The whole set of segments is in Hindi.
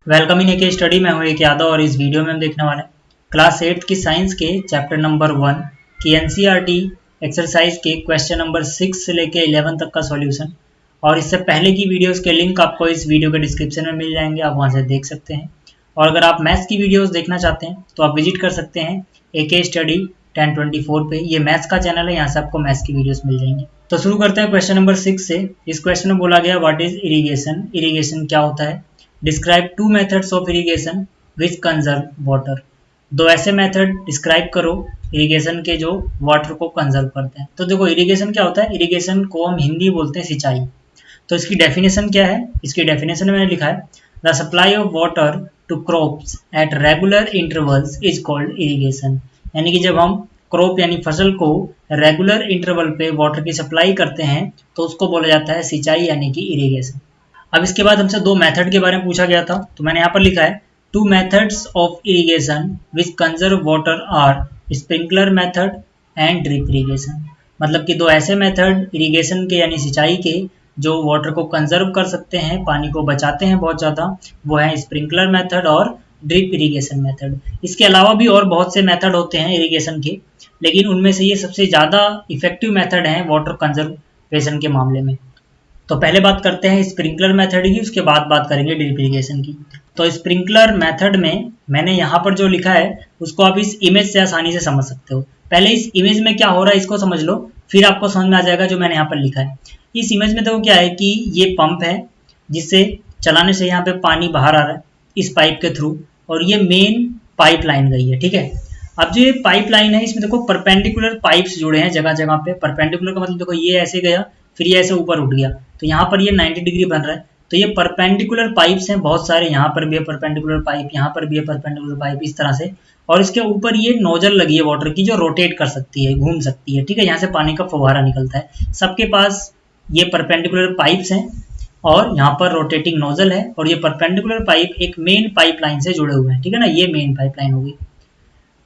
Welcome in AK study. मैं हूं एक यादव और इस वीडियो में हम देखने वाले हैं क्लास 8 की साइंस के चैप्टर नंबर 1 की एनसीईआरटी एक्सरसाइज के क्वेश्चन नंबर 6 से लेके 11 तक का सॉल्यूशन। और इससे पहले की वीडियोस के लिंक आपको इस वीडियो के डिस्क्रिप्शन में मिल जाएंगे, आप वहां से देख सकते हैं। और अगर आप मैथ्स की वीडियोस देखना चाहते हैं तो आप विजिट कर सकते हैं एके स्टडी 1024 पे। ये मैथ्स का चैनल है, यहाँ से आपको मैथ्स की वीडियोस मिल जाएंगी। तो शुरू करते हैं क्वेश्चन नंबर 6 से। इस क्वेश्चन में बोला गया व्हाट इज इरिगेशन। इरिगेशन क्या होता है। Describe to methods of irrigation which conserve water. दो ऐसे मेथड डिस्क्राइब करो इरिगेशन के जो वाटर को कंजर्व करते हैं। तो देखो इरिगेशन क्या होता है। इरिगेशन को हम हिंदी बोलते हैं सिंचाई। तो इसकी डेफिनेशन क्या है। इसकी डेफिनेशन मैंने लिखा है the supply of water to crops at regular intervals is called irrigation. यानी कि जब हम क्रॉप यानी फसल को रेगुलर इंटरवल पे वाटर की सप्लाई करते हैं तो उसको बोला जाता है सिंचाई यानी कि इरिगेशन। अब इसके बाद हमसे दो मेथड के बारे में पूछा गया था, तो मैंने यहाँ पर लिखा है two methods of irrigation which conserve water are sprinkler method and drip irrigation. मतलब कि दो ऐसे मेथड इरिगेशन के यानी सिंचाई के जो वाटर को कंजर्व कर सकते हैं, पानी को बचाते हैं बहुत ज़्यादा, वो है स्प्रिंकलर मेथड और ड्रिप इरिगेशन मेथड। इसके अलावा भी और बहुत से मेथड होते हैं इरिगेशन के, लेकिन उनमें से ये सबसे ज़्यादा इफेक्टिव मेथड है वाटर कंजर्वेशन के मामले में। तो पहले बात करते हैं स्प्रिंकलर मेथड की, उसके बाद बात करेंगे ड्रिप इरिगेशन की। तो स्प्रिंकलर मेथड में मैंने यहाँ पर जो लिखा है उसको आप इस इमेज से आसानी से समझ सकते हो। पहले इस इमेज में क्या हो रहा है इसको समझ लो, फिर आपको समझ में आ जाएगा जो मैंने यहाँ पर लिखा है। इस इमेज में देखो क्या है कि ये पंप है जिससे चलाने से यहाँ पे पानी बाहर आ रहा है इस पाइप के थ्रू, और ये मेन पाइप लाइन गई है। ठीक है, अब जो ये पाइप लाइन है इसमें देखो परपेंडिकुलर पाइप्स जुड़े हैं जगह जगह पे। परपेंडिकुलर का मतलब देखो ये ऐसे गया फिर ये ऐसे ऊपर उठ गया, तो यहाँ पर ये 90 डिग्री बन रहा है। तो ये परपेंडिकुलर पाइप्स हैं बहुत सारे, यहाँ पर भी है परपेंडिकुलर पाइप, यहाँ पर भी है परपेंडिकुलर पाइप, इस तरह से। और इसके ऊपर ये नोजल लगी है वाटर की जो रोटेट कर सकती है, घूम सकती है। ठीक है, यहाँ से पानी का फव्वारा निकलता है। सबके पास ये परपेंडिकुलर पाइप्स हैं और यहाँ पर रोटेटिंग नोजल है, और ये परपेंडिकुलर पाइप एक मेन पाइप लाइन से जुड़े हुए हैं। ठीक है ना, ये मेन पाइप लाइन होगी।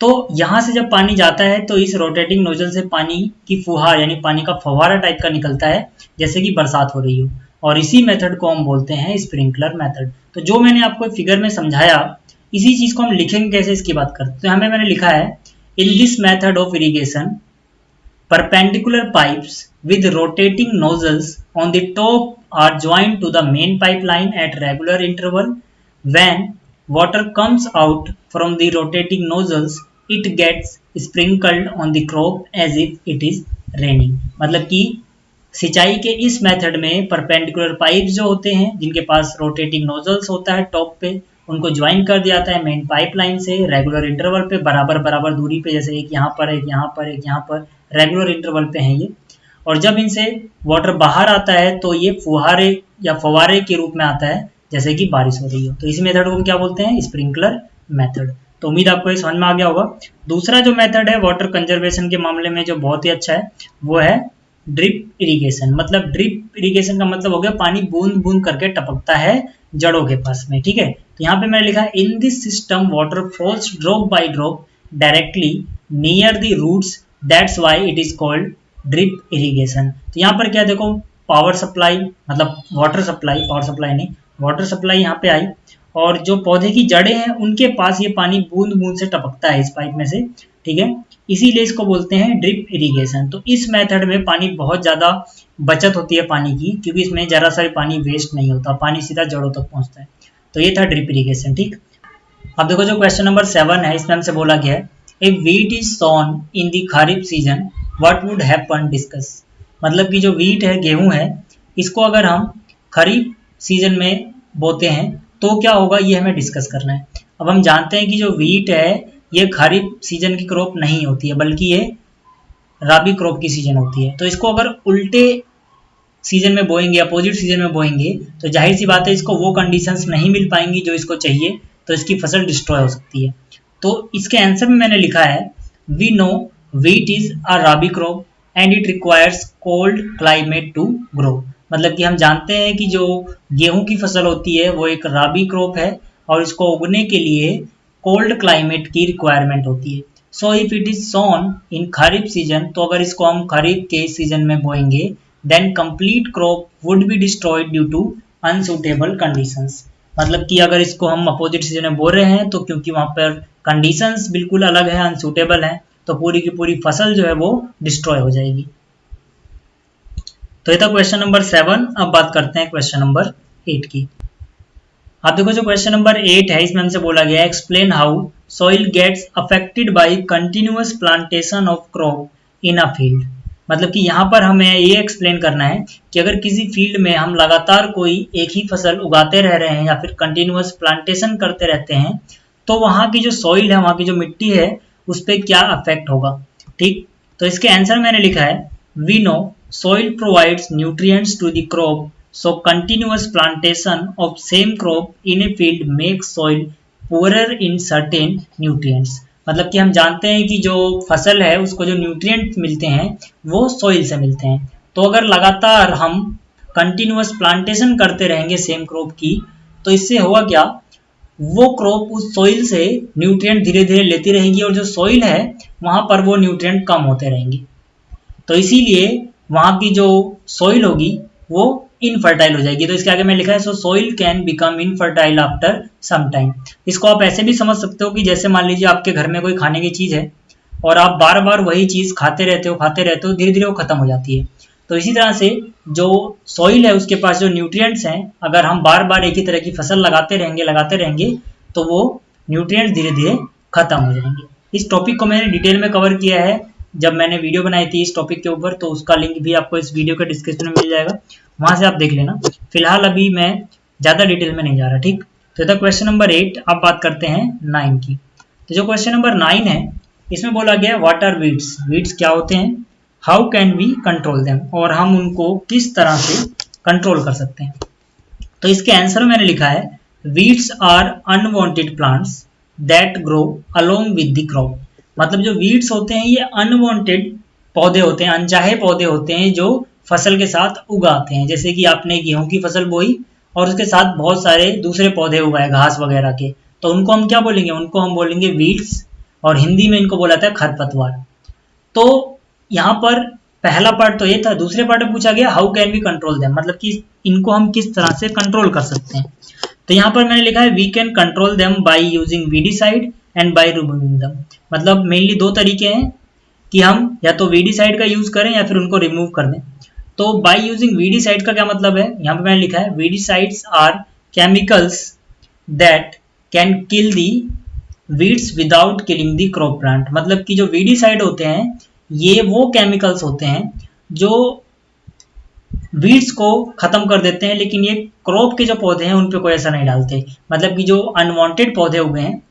तो यहाँ से जब पानी जाता है तो इस रोटेटिंग नोजल से पानी की फुहार यानी पानी का फव्वारा टाइप का निकलता है जैसे कि बरसात हो रही हो, और इसी मेथड को हम बोलते हैं स्प्रिंकलर मेथड। तो जो मैंने आपको फिगर में समझाया इसी चीज को हम लिखेंगे कैसे इसकी बात करते हैं। तो हमें मैंने लिखा है in this method of irrigation perpendicular pipes with rotating nozzles on the top are joined to the main pipeline at regular interval. When water comes out from the rotating nozzles, it gets sprinkled on the crop as if it is raining. मतलब कि सिंचाई के इस मेथड में परपेंडिकुलर पाइप जो होते हैं जिनके पास रोटेटिंग नोजल्स होता है टॉप पे, उनको ज्वाइन कर दिया जाता है मेन पाइपलाइन से रेगुलर इंटरवल पे, बराबर बराबर दूरी पे, जैसे एक यहाँ पर एक यहाँ पर एक यहाँ पर, रेगुलर इंटरवल पे हैं ये। और जब इनसे वाटर बाहर आता है तो ये फुहारे या फवारे के रूप में आता है जैसे कि बारिश हो रही हो। तो इस मेथड को हम क्या बोलते हैं, स्प्रिंकलर मेथड। तो उम्मीद आपको ये समझ में आ गया होगा। दूसरा जो मेथड है वाटर कंजर्वेशन के मामले में जो बहुत ही अच्छा है वो है ड्रिप इरिगेशन। मतलब ड्रिप इरिगेशन का मतलब हो गया पानी बूंद बूंद करके टपकता है जड़ों के पास में। ठीक है, तो यहाँ पे मैंने लिखा है in this system water falls drop by drop directly near the roots, that's why it is called drip irrigation. तो यहाँ पर क्या देखो पावर सप्लाई मतलब वाटर सप्लाई, पावर सप्लाई नहीं वाटर सप्लाई यहाँ पे आई, और जो पौधे की जड़ें हैं उनके पास ये पानी बूंद बूंद से टपकता है इस पाइप में से। ठीक है, इसीलिए इसको बोलते हैं ड्रिप इरिगेशन। तो इस मेथड में पानी बहुत ज़्यादा बचत होती है पानी की, क्योंकि इसमें ज़रा सा भी पानी वेस्ट नहीं होता, पानी सीधा जड़ों तक पहुँचता है। तो ये था ड्रिप इरिगेशन। ठीक, अब देखो जो क्वेश्चन नंबर 7 है इसमें हमसे बोला गया है if wheat is sown in the kharif season what would happen discuss. मतलब कि जो व्हीट है गेहूं है इसको अगर हम खरीफ सीजन में बोते हैं तो क्या होगा ये हमें डिस्कस करना है। अब हम जानते हैं कि जो व्हीट है ये खरीफ सीजन की क्रॉप नहीं होती है बल्कि ये राबी क्रॉप की सीजन होती है। तो इसको अगर उल्टे सीजन में बोएंगे, अपोजिट सीजन में बोएंगे, तो जाहिर सी बात है इसको वो कंडीशंस नहीं मिल पाएंगी जो इसको चाहिए, तो इसकी फसल डिस्ट्रॉय हो सकती है। तो इसके आंसर में मैंने लिखा है we know wheat is a rabi crop and it requires cold climate to grow. मतलब कि हम जानते हैं कि जो गेहूं की फसल होती है वो एक राबी क्रॉप है और इसको उगने के लिए कोल्ड क्लाइमेट की रिक्वायरमेंट होती है। So if it is sown in kharif season, तो अगर इसको हम खरीफ के सीजन में बोएंगे then complete crop would be destroyed due to unsuitable conditions। मतलब कि अगर इसको हम अपोजिट सीजन में बोल रहे हैं तो क्योंकि वहां पर कंडीशंस बिल्कुल अलग है, अनसूटेबल है, तो पूरी की पूरी फसल जो है वो डिस्ट्रॉय हो जाएगी। तो ये था क्वेश्चन नंबर 7। अब बात करते हैं क्वेश्चन नंबर 8 की। आप देखो जो क्वेश्चन नंबर 8 है इसमें हमसे बोला गया explain how soil gets affected by continuous plantation of crop in a field. मतलब कि यहाँ पर हमें ये एक्सप्लेन करना है कि अगर किसी फील्ड में हम लगातार कोई एक ही फसल उगाते रह रहे हैं या फिर कंटिन्यूअस प्लांटेशन करते रहते हैं तो वहाँ की जो सॉइल है, वहाँ की जो मिट्टी है, उस पर क्या अफेक्ट होगा। ठीक, तो इसके आंसर मैंने लिखा है we know soil provides nutrients to the crop, so continuous plantation of same crop in a field makes soil poorer in certain nutrients। मतलब कि हम जानते हैं कि जो फसल है उसको जो न्यूट्रिएंट मिलते हैं वो सॉइल से मिलते हैं। तो अगर लगातार हम कंटिन्यूअस प्लांटेशन करते रहेंगे सेम क्रॉप की तो इससे होगा क्या, वो क्रॉप उस सॉइल से न्यूट्रिएंट धीरे धीरे लेती रहेगी और जो सॉइल है वहां पर वो न्यूट्रिएंट कम होते रहेंगे। तो इसीलिए वहां की जो सॉइल होगी वो इनफर्टाइल हो जाएगी। तो इसके आगे मैं लिखा है so soil can become infertile after some time. इसको आप ऐसे भी समझ सकते हो कि जैसे मान लीजिए आपके घर में कोई खाने की चीज है और आप बार बार वही चीज खाते रहते हो, धीरे धीरे वो खत्म हो जाती है। तो इसी तरह से जो सॉइल है उसके पास जो न्यूट्रिएंट्स हैं, अगर हम बार बार एक ही तरह की फसल लगाते रहेंगे तो वो न्यूट्रिएंट्स धीरे धीरे खत्म हो जाएंगे। इस टॉपिक को मैंने डिटेल में कवर किया है जब मैंने वीडियो बनाई थी इस टॉपिक के ऊपर, तो उसका लिंक भी आपको इस वीडियो के डिस्क्रिप्शन में मिल जाएगा, वहां से आप देख लेना। फिलहाल अभी मैं ज़्यादा डिटेल में नहीं जा रहा। ठीक, तो था क्वेश्चन नंबर 8। अब बात करते हैं 9 की। तो जो क्वेश्चन नंबर 9 है इसमें बोला गया व्हाट आर वीड्स। वीड्स क्या होते हैं, how can we control them, और हम उनको किस तरह से कंट्रोल कर सकते हैं। तो इसके आंसर में मैंने लिखा है weeds are unwanted plants that grow along with the crop. मतलब जो वीड्स होते हैं ये अनवांटेड पौधे होते हैं, अनचाहे पौधे होते हैं जो फसल के साथ उगाते हैं। जैसे कि आपने गेहूं की फसल बोई और उसके साथ बहुत सारे दूसरे पौधे उगाए घास वगैरह के, तो उनको हम क्या बोलेंगे, उनको हम बोलेंगे वीड्स, और हिंदी में इनको बोला था खरपतवार। तो यहाँ पर पहला पार्ट तो ये था। दूसरे पार्ट में पूछा गया how can we control them, मतलब कि इनको हम किस तरह से कंट्रोल कर सकते हैं। तो यहाँ पर मैंने लिखा है we can control them by using weedicide and by removing them. मतलब मेनली दो तरीके हैं कि हम या तो वीडीसाइड का यूज करें या फिर उनको रिमूव कर दें। तो बाय यूजिंग वीडीसाइड का क्या मतलब है, यहाँ पे मैंने लिखा है weedicides are chemicals that can kill the weeds without killing the crop plant. मतलब कि जो वीडीसाइड होते हैं ये वो केमिकल्स होते हैं जो वीड्स को खत्म कर देते हैं, लेकिन ये क्रॉप के जो पौधे हैं उन पे कोई असर नहीं डालते। मतलब कि जो अनवांटेड पौधे हुए हैं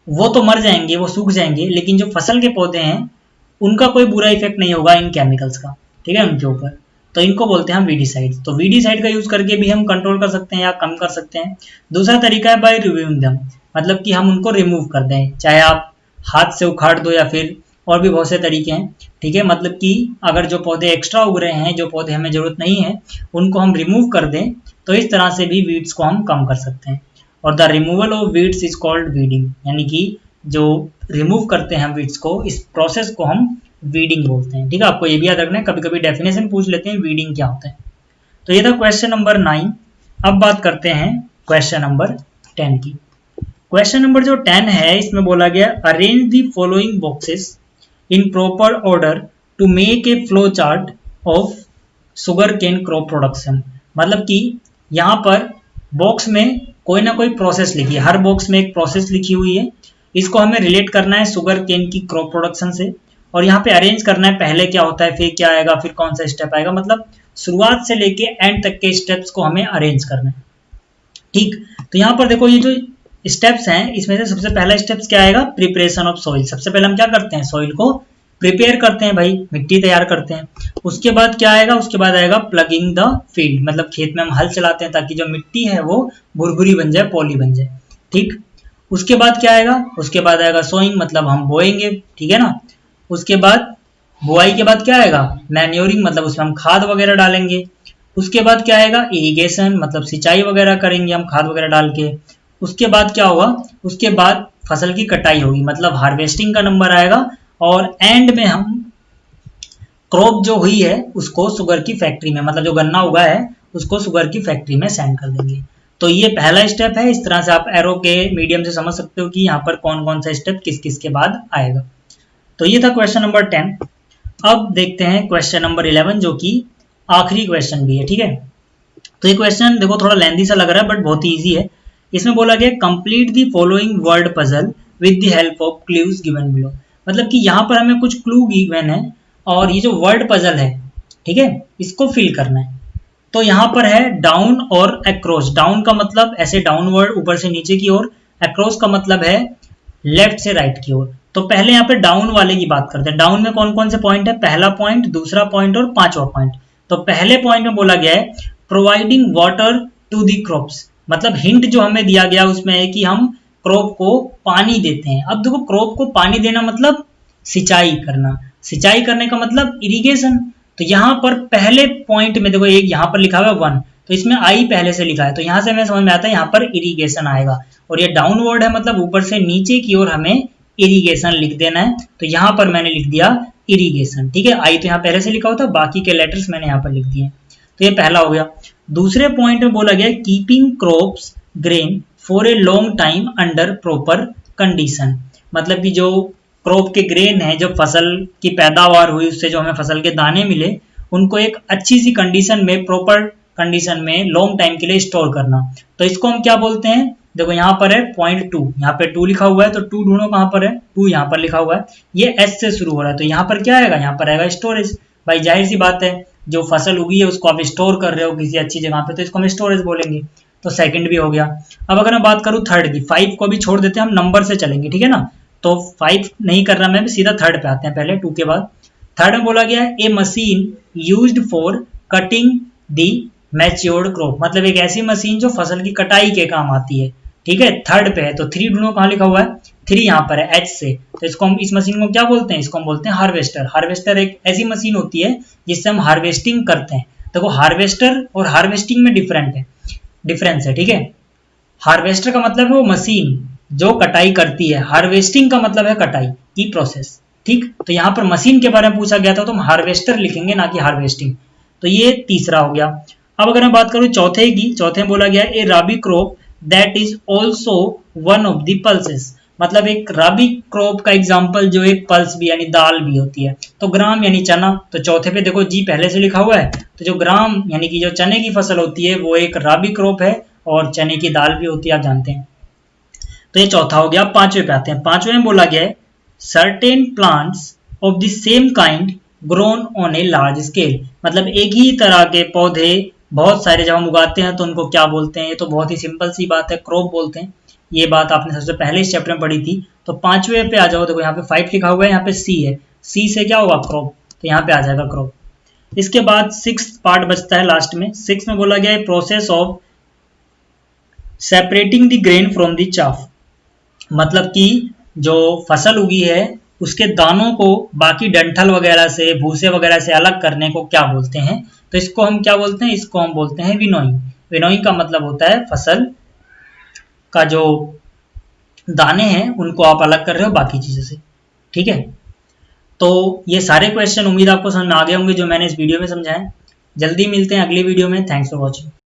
वो तो मर जाएंगे, वो सूख जाएंगे, लेकिन जो फसल के पौधे हैं उनका कोई बुरा इफेक्ट नहीं होगा इन केमिकल्स का, ठीक है, उनके ऊपर। तो इनको बोलते हैं हम वीडीसाइड। तो वीडीसाइड का यूज करके भी हम कंट्रोल कर सकते हैं या कम कर सकते हैं। दूसरा तरीका है बाय रिमूविंग देम, मतलब कि हम उनको रिमूव कर दें, चाहे आप हाथ से उखाड़ दो या फिर और भी बहुत से तरीके हैं, ठीक है। मतलब कि अगर जो पौधे एक्स्ट्रा उग रहे हैं, जो पौधे हमें जरूरत नहीं है, उनको हम रिमूव कर दें, तो इस तरह से भी वीड्स को हम कम कर सकते हैं। और the removal of weeds is called weeding, यानी कि जो रिमूव करते हैं हम वीड्स को, इस प्रोसेस को हम वीडिंग बोलते हैं। ठीक है, आपको ये भी याद रखना है, कभी कभी डेफिनेशन पूछ लेते हैं वीडिंग क्या होता है। तो ये था क्वेश्चन नंबर 9। अब बात करते हैं क्वेश्चन नंबर 10 की। क्वेश्चन नंबर जो 10 है इसमें बोला गया arrange the following boxes in proper order to make a flow chart of sugar cane crop production. मतलब कि यहाँ पर बॉक्स में कोई ना कोई प्रोसेस लिखी है, हर बॉक्स में एक प्रोसेस लिखी हुई है, इसको हमें रिलेट करना है शुगर केन की क्रॉप प्रोडक्शन से, और यहाँ पे अरेंज करना है पहले क्या होता है, फिर क्या आएगा, फिर कौन सा स्टेप आएगा। मतलब शुरुआत से लेके एंड तक के स्टेप्स को हमें अरेंज करना है। ठीक, तो यहाँ पर देखो ये जो स्टेप्स हैं इसमें से सबसे पहला स्टेप्स क्या आएगा, प्रिपरेशन ऑफ सॉइल। सबसे पहले हम क्या करते हैं, सॉइल को प्रिपेयर करते हैं भाई, मिट्टी तैयार करते हैं। उसके बाद क्या आएगा, उसके बाद आएगा प्लगिंग द फील्ड, मतलब खेत में हम हल चलाते हैं ताकि जो मिट्टी है वो भुरभुरी बन जाए, पॉली बन जाए। ठीक, उसके बाद क्या आएगा, उसके बाद आएगा सोइंग, मतलब हम बोएंगे, ठीक है ना। उसके बाद बुआई के बाद क्या आएगा, मैन्योरिंग, मतलब उसमें हम खाद वगैरह डालेंगे। उसके बाद क्या आएगा, इरिगेशन, मतलब सिंचाई वगैरह करेंगे हम खाद वगैरह डाल के। उसके बाद क्या होगा, उसके बाद फसल की कटाई होगी, मतलब हार्वेस्टिंग का नंबर आएगा, और एंड में हम क्रॉप जो हुई है उसको शुगर की फैक्ट्री में, मतलब जो गन्ना उगा है उसको शुगर की फैक्ट्री में सेंड कर देंगे। तो ये पहला स्टेप है। इस तरह से आप एरो के मीडियम से समझ सकते हो कि यहाँ पर कौन कौन सा स्टेप किस किस के बाद आएगा। तो ये था क्वेश्चन नंबर 10। अब देखते हैं क्वेश्चन नंबर 11 जो कि आखिरी क्वेश्चन भी है, ठीक है। तो ये क्वेश्चन देखो थोड़ा लेंथी सा लग रहा है बट बहुत ही ईजी है। इसमें बोला गया complete the following word puzzle with the help of clues given below. मतलब कि यहाँ पर हमें कुछ क्लू गिवन है और ये जो वर्ड पजल है, ठीक है, इसको फिल करना है। तो यहाँ पर है डाउन और अक्रॉस। डाउन का मतलब ऐसे डाउनवर्ड ऊपर से नीचे की ओर, अक्रॉस का मतलब है लेफ्ट से राइट की ओर। तो पहले यहाँ पे डाउन वाले की बात करते हैं। डाउन में कौन कौन से पॉइंट है, पहला पॉइंट, दूसरा पॉइंट और पांचवा पॉइंट। तो पहले पॉइंट में बोला गया है providing water to the crops. मतलब हिंट जो हमें दिया गया उसमें है कि हम क्रॉप को पानी देते हैं। अब देखो क्रॉप को पानी देना मतलब सिंचाई करना, सिंचाई करने का मतलब इरिगेशन। तो यहाँ पर पहले पॉइंट में देखो एक यहाँ पर लिखा हुआ है 1, तो इसमें आई पहले से लिखा है, तो यहाँ से हमें समझ में आता है यहाँ पर इरिगेशन आएगा। और ये डाउनवर्ड है मतलब ऊपर से नीचे की ओर हमें इरिगेशन लिख देना है। तो यहाँ पर मैंने लिख दिया इरिगेशन, ठीक है। आई तो यहाँ पहले से लिखा होता, बाकी के लेटर्स मैंने यहाँ पर लिख दिए। तो ये पहला हो गया। दूसरे पॉइंट में बोला गया keeping crops grain for a long time under proper condition. मतलब कि जो क्रॉप के ग्रेन है, जो फसल की पैदावार हुई उससे जो हमें फसल के दाने मिले, उनको एक अच्छी सी कंडीशन में, प्रॉपर कंडीशन में लॉन्ग टाइम के लिए स्टोर करना। तो इसको हम क्या बोलते हैं, देखो यहाँ पर है पॉइंट 2, यहाँ पे 2 लिखा हुआ है, तो 2 ढूंढो कहाँ पर है, 2 यहाँ पर लिखा हुआ है, ये एस से शुरू हो रहा है, तो यहाँ पर क्या आएगा, यहाँ पर आएगा स्टोरेज। भाई जाहिर सी बात है, जो फसल उगी है उसको आप स्टोर कर रहे हो किसी अच्छी जगह पे, तो इसको हम स्टोरेज बोलेंगे। तो सेकंड भी हो गया। अब अगर मैं बात करूँ थर्ड की, 5 को भी छोड़ देते हैं, हम नंबर से चलेंगे, ठीक है ना। तो 5 नहीं कर रहा मैं, सीधा थर्ड पे आते हैं, पहले 2 के बाद। थर्ड में बोला गया है a machine used for cutting the matured crop. मतलब एक ऐसी मशीन जो फसल की कटाई के काम आती है, ठीक है। थर्ड पे है, तो 3 ढूंढो कहाँ लिखा हुआ है, 3 यहाँ पर है एच से। तो इसको हम, इस मशीन को क्या बोलते हैं, इसको हम बोलते हैं हार्वेस्टर। हार्वेस्टर एक ऐसी मशीन होती है जिससे हम हार्वेस्टिंग करते हैं। देखो हार्वेस्टर और हार्वेस्टिंग में डिफरेंस है, ठीक है। हार्वेस्टर का मतलब है वो मशीन जो कटाई करती है, हार्वेस्टिंग का मतलब है कटाई की प्रोसेस, ठीक। तो यहाँ पर मशीन के बारे में पूछा गया था तो हम हार्वेस्टर लिखेंगे, ना कि हार्वेस्टिंग। तो ये तीसरा हो गया। अब अगर मैं बात करूँ चौथे की, चौथे में बोला गया a rabi crop that is also one of the pulses. मतलब एक राबी क्रॉप का एग्जाम्पल जो एक पल्स भी यानी दाल भी होती है। तो ग्राम यानी चना, तो चौथे पे देखो जी पहले से लिखा हुआ है, तो जो ग्राम यानी कि जो चने की फसल होती है वो एक राबी क्रॉप है, और चने की दाल भी होती है, आप जानते हैं। तो ये चौथा हो गया। पांचवें पे आते हैं। पांचवें में बोला गया है certain plants of the same kind grown on a large scale. मतलब एक ही तरह के पौधे बहुत सारे जब हम उगाते हैं तो उनको क्या बोलते हैं, ये तो बहुत ही सिंपल सी बात है, क्रॉप बोलते हैं। ये बात आपने सबसे पहले इस चैप्टर में पढ़ी थी। तो पांचवें पे आ जाओ, देखो यहाँ पे 5 लिखा हुआ है, यहाँ पे सी है, सी से क्या होगा, क्रॉप, तो यहाँ पे आ जाएगा क्रॉप। इसके बाद 6 पार्ट बचता है लास्ट में। 6 में बोला गया है process of separating the grain from the chaff. मतलब कि जो फसल उगी है उसके दानों को बाकी डंठल वगैरह से, भूसे वगैरह से अलग करने को क्या बोलते हैं, तो इसको हम क्या बोलते हैं, इसको हम बोलते हैं विनोइंग। विनोइंग का मतलब होता है फसल का जो दाने हैं उनको आप अलग कर रहे हो बाकी चीजों से, ठीक है। तो ये सारे क्वेश्चन उम्मीद आपको समझ में आ गए होंगे जो मैंने इस वीडियो में समझाए। जल्दी मिलते हैं अगली वीडियो में। Thanks for watching.